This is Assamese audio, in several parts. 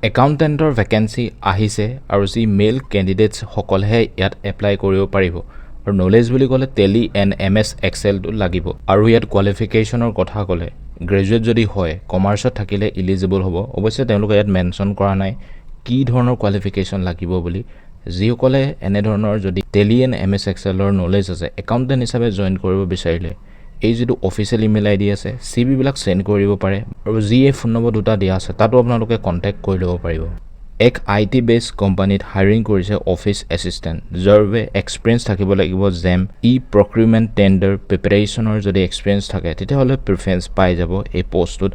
একাউণ্টেণ্টৰ ভেকেঞ্চি আহিছে আৰু যি মেল কেণ্ডিডেটছ সকলেহে ইয়াত এপ্লাই কৰিব পাৰিব আৰু নলেজ বুলি ক'লে টেলি এণ্ড MS এক্সেলটো লাগিব আৰু ইয়াত কোৱালিফিকেশ্যনৰ কথা ক'লে গ্ৰেজুৱেট যদি হয় কমাৰ্চত থাকিলে ইলিজিবল হ'ব অৱশ্যে তেওঁলোকে ইয়াত মেনশ্যন কৰা নাই কি ধৰণৰ কোৱালিফিকেশ্যন লাগিব বুলি যিসকলে এনেধৰণৰ যদি টেলি এণ্ড MS এক্সেলৰ নলেজ আছে একাউণ্টেণ্ট হিচাপে জইন কৰিব বিচাৰিলে এই যিটো অফিচিয়েল ইমেইল আইডি আছে চিভিবিলাক সেন্ড কৰিব পাৰে আৰু যি এই ফোন নম্বৰ দুটা দিয়া আছে তাতো আপোনালোকে কন্টেক্ট কৰি ল'ব পাৰিব এক IT বেস কোম্পানীত হায়াৰিং কৰিছে অফিস এসিস্ট্যান্ট যাৰ বাবে এক্সপেৰিয়েন্স থাকিব লাগিব জেম প্ৰক্ৰিউৰমেন্ট টেন্ডাৰ প্ৰিপাৰেচনৰ যদি এক্সপেৰিয়েন্স থাকে তেতিয়াহ'লে প্ৰিফাৰেন্স পাই যাব এই পোষ্টটোত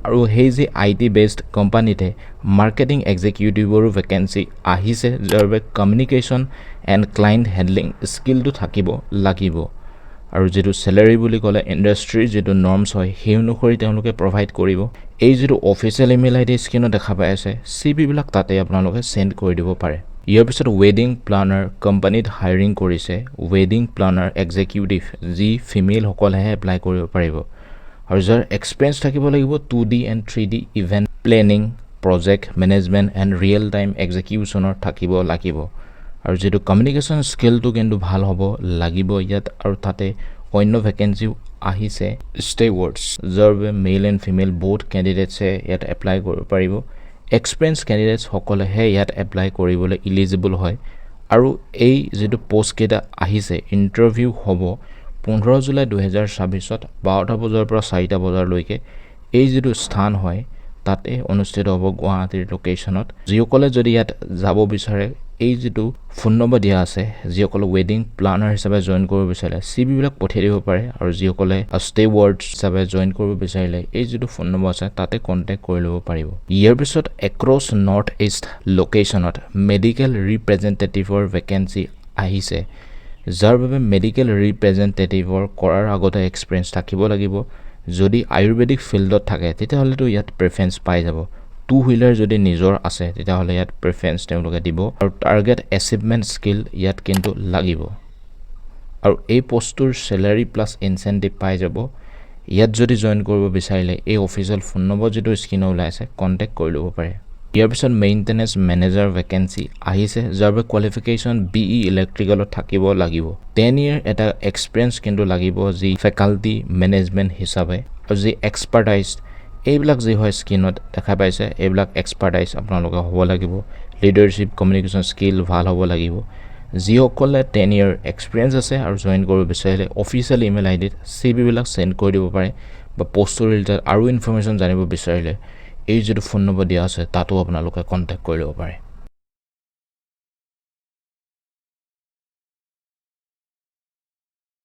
আৰু সেই যে IT বেসড কোম্পানীতে মাৰ্কেটিং এক্সিকিউটিভৰো ভেকেন্সি আহিছে যাৰ বাবে কমিউনিকেশ্যন এণ্ড ক্লায়েণ্ট হেণ্ডলিং স্কিলটো থাকিব লাগিব আৰু যেটো স্যালাৰি বুলি ক'লে ইন্ডাষ্ট্ৰি যেটো নৰ্মছ হয় সেই অনুসৰি তেওঁলোকে প্ৰভাইড কৰিব এই যেটো অফিচিয়েল ইমেইল আইডি স্ক্ৰিনত দেখা পাই আছে CV বিলাক তাতে আপোনালোকে সেন্ড কৰি দিব পাৰে ইয়াৰ পিছত ৱেডিং প্লানাৰ কোম্পানীত হায়াৰিং কৰিছে ৱেডিং প্লানাৰ এক্সিকিউটিভ যি ফিমেল সকলেহে এপ্লাই কৰিব পাৰিব আৰু যাৰ এক্সপেৰিয়েন্স থাকিব লাগিব 2D and 3D event planning project management and real time এক্সিকিউচনৰ থাকিব লাগিব আৰু যেটো কমিউনিকেশ্যন স্কিলটো কিন্তু ভাল হ'ব লাগিব ইয়াত আৰু তাতে অন্য ভেকেন্সি আহিছে ষ্টেৱাৰ্ডছ যাৰ মেল এণ্ড ফিমেল বোথ কেণ্ডিডেটছে ইয়াত এপ্লাই কৰিব পাৰিব এক্সপেৰিয়েন্স কেণ্ডিডেটছ সকলেহে ইয়াত এপ্লাই কৰিবলৈ ইলিজিবল হয় আৰু এই যেটো পোষ্ট কেইটা আহিছে ইন্টাৰভিউ হ'ব 15 জুলাই 2026ত 12টা বজাৰ পৰা 4টা বজালৈকে এই যেটো স্থান হয় তাতে অনুষ্ঠিত হ'ব গুৱাহাটীৰ লোকেশ্যনত যিসকলে যদি ইয়াত যাব বিচাৰে এই যেটো ফোন নম্বৰ দিয়া আছে যিসকলে ৱেডিং প্লানাৰ হিচাপে জইন কৰিব বিচাৰে CV বিলাক পঠিয়াই দিব পাৰে আৰু যিসকলে ষ্টেৱাৰ্ডছ হিচাপে জইন কৰিব বিচাৰিলে এই যেটো ফোন নম্বৰ আছে তাতে কন্টেক্ট কৰি ল'ব পাৰিব ইয়াৰ পিছত এক্ৰছ নৰ্থ ইষ্ট লোকেশ্যনত মেডিকেল ৰিপ্ৰেজেন্টেটিভৰ ভেকেন্সি আহিছে যাৰ বাবে মেডিকেল ৰিপ্ৰেজেন্টেটিভৰ কৰাৰ আগতে এক্সপেৰিয়েন্স থাকিব লাগিব যদি আয়ুৰ্বেদিক ফিল্ডত থাকে তেতিয়াহ'লেতো ইয়াত প্ৰেফাৰেন্স পাই যাব টু হুইলাৰ যদি নিজৰ আছে তেতিয়াহ'লে ইয়াত প্ৰেফাৰেন্স তেওঁলোকে দিব আৰু টাৰ্গেট এচিভমেন্ট স্কিল ইয়াত কিন্তু লাগিব আৰু এই পোষ্টটোৰ স্যালাৰি প্লাস ইনসেন্টিভ পাই যাব ইয়াত যদি জইন কৰিব বিচাৰিলে এই অফিচিয়েল ফোন নম্বৰ যেটো স্ক্ৰিনত ওলাইছে কন্টেক্ট কৰি ল'ব পাৰে ইয়াৰ পিছত মেইনটেনেন্স মেনেজাৰ ভেকেন্সি আহিছে যাৰ বাবে কোৱালিফিকেশ্যন BE ইলেক্ট্ৰিকেলত থাকিব লাগিব 10 ইয়াৰ এটা এক্সপেৰিয়েন্স কিন্তু লাগিব যি ফেকাল্টি মেনেজমেন্ট হিচাপে আৰু যি এক্সপাৰ্টাইজ এইবিলাক যি হয় স্ক্ৰিনত দেখা পাইছে এইবিলাক এক্সপাৰ্টাইজ আপোনালোকে হ'ব লাগিব লিডাৰশ্বিপ কমিউনিকেশ্যন স্কিল ভাল হ'ব লাগিব যিসকলে 10 ইয়াৰ এক্সপেৰিয়েন্স আছে আৰু জইন কৰিব বিচাৰিলে অফিচিয়েল ইমেইল আইডিত CV বিলাক সেন্ড কৰি দিব পাৰে বা পোষ্টৰ ৰিলেটেড আৰু ইনফৰমেশ্যন জানিব বিচাৰিলে এই যেটো ফোন নম্বৰ দিয়া আছে তাতো আপোনালোকে কন্টেক্ট কৰি ল'ব পাৰে